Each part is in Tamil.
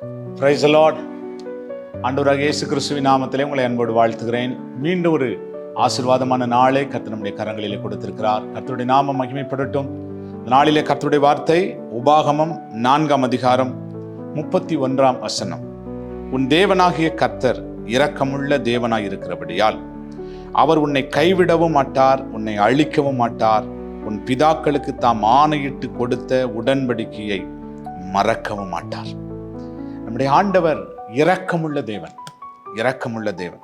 Price the Lord. ஆண்டவராகிய இயேசு கிறிஸ்துவின் நாமத்திலே உங்களை அன்போடு வாழ்த்துகிறேன். மீண்டும் ஒரு ஆசீர்வாதமான நாளை கர்த்தர் நம்முடைய கரங்களிலே கொடுத்திருக்கிறார். கர்த்தருடைய நாமம் மகிமைப்படட்டும். இந்த நாளிலே கர்த்தருடைய வார்த்தை உபாகமம் 4ஆம் அதிகாரம் 31ஆம் வசனம். உன் தேவனாகிய கர்த்தர் இரக்கமுள்ள தேவனாய் இருக்கிறபடியால் அவர் உன்னை கைவிடவும் மாட்டார், உன்னை அழிக்கவும் மாட்டார். உன் பிதாக்களுக்கு தாம் ஆணையிட்டு கொடுத்த உடன்படிக்கையை மறக்கவும் மாட்டார். நம்முடைய ஆண்டவர் இரக்கமுள்ள தேவன், இரக்கமுள்ள தேவன்.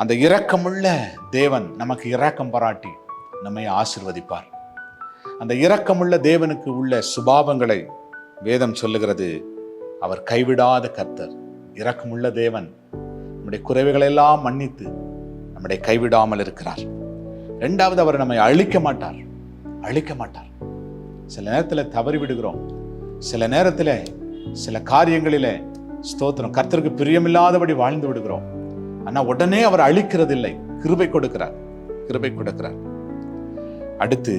அந்த இரக்கமுள்ள தேவன் நமக்கு இரக்கம் பாராட்டி நம்மை ஆசீர்வதிப்பார். அந்த இரக்கமுள்ள தேவனுக்கு உள்ள சுபாவங்களை வேதம் சொல்லுகிறது. அவர் கைவிடாத கர்த்தர், இரக்கமுள்ள தேவன். நம்முடைய குறைவுகளை எல்லாம் மன்னித்து நம்முடைய கைவிடாமல் இருக்கிறார். இரண்டாவது, அவர் நம்மை அழிக்க மாட்டார், அழிக்க மாட்டார். சில நேரத்தில் தவறி விடுகிறோம். சில நேரத்தில் சில காரியங்களிலே ஸ்தோத்திரம் கர்த்தருக்கு பிரியமில்லாதபடி வாழ்ந்து விடுகிறோம். ஆனால் உடனே அவர் அழிக்கிறதில்லை, கிருபை கொடுக்கிறார், கிருபை கொடுக்கிறார். அடுத்து,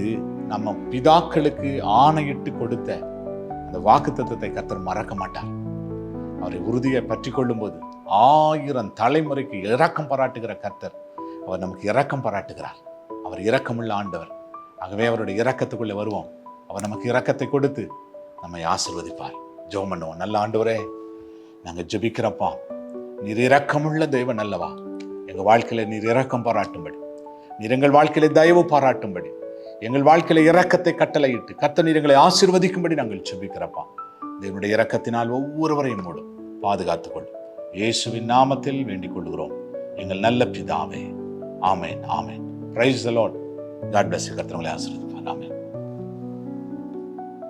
நம்ம பிதாக்களுக்கு ஆணையிட்டு கொடுத்த அந்த வாக்குத்தத்தத்தை கர்த்தர் மறக்க மாட்டார். அவரை உறுதியை பற்றி கொள்ளும் போது 1000 தலைமுறைக்கு இரக்கம் பாராட்டுகிற கர்த்தர் அவர் நமக்கு இரக்கம் பாராட்டுகிறார். அவர் இரக்கமுள்ள ஆண்டவர். ஆகவே அவருடைய இரக்கத்துக்குள்ளே வருவோம். அவர் நமக்கு இரக்கத்தை கொடுத்து நம்மை ஆசீர்வதிப்பார். ஜெபம் பண்ணுவோம். நல்ல ஆண்டவரே, நாங்கள் ஜெபிக்கிறப்பா, நீர் இரக்கமுள்ள தெய்வன் அல்லவா? எங்கள் வாழ்க்கையில நீர் இரக்கம் பாராட்டும்படி, நீர் எங்கள் வாழ்க்கையில தயவு பாராட்டும்படி, எங்கள் வாழ்க்கையில இரக்கத்தை கட்டளையிட்டு கர்த்தர் நீர் எங்களை ஆசீர்வதிக்கும்படி நாங்கள் ஜெபிக்கிறப்பா. தேவனுடைய இரக்கத்தினால் ஒவ்வொருவரையும் மூடும், பாதுகாத்துக்கொள்ளும். இயேசுவின் நாமத்தில் வேண்டிக் கொள்கிறோம் எங்கள் நல்ல பிதாவே. ஆமென், ஆமென். Praise the Lord. God bless you. கர்த்தர் உங்களை ஆசீர்வதிப்பார். ஆமென்.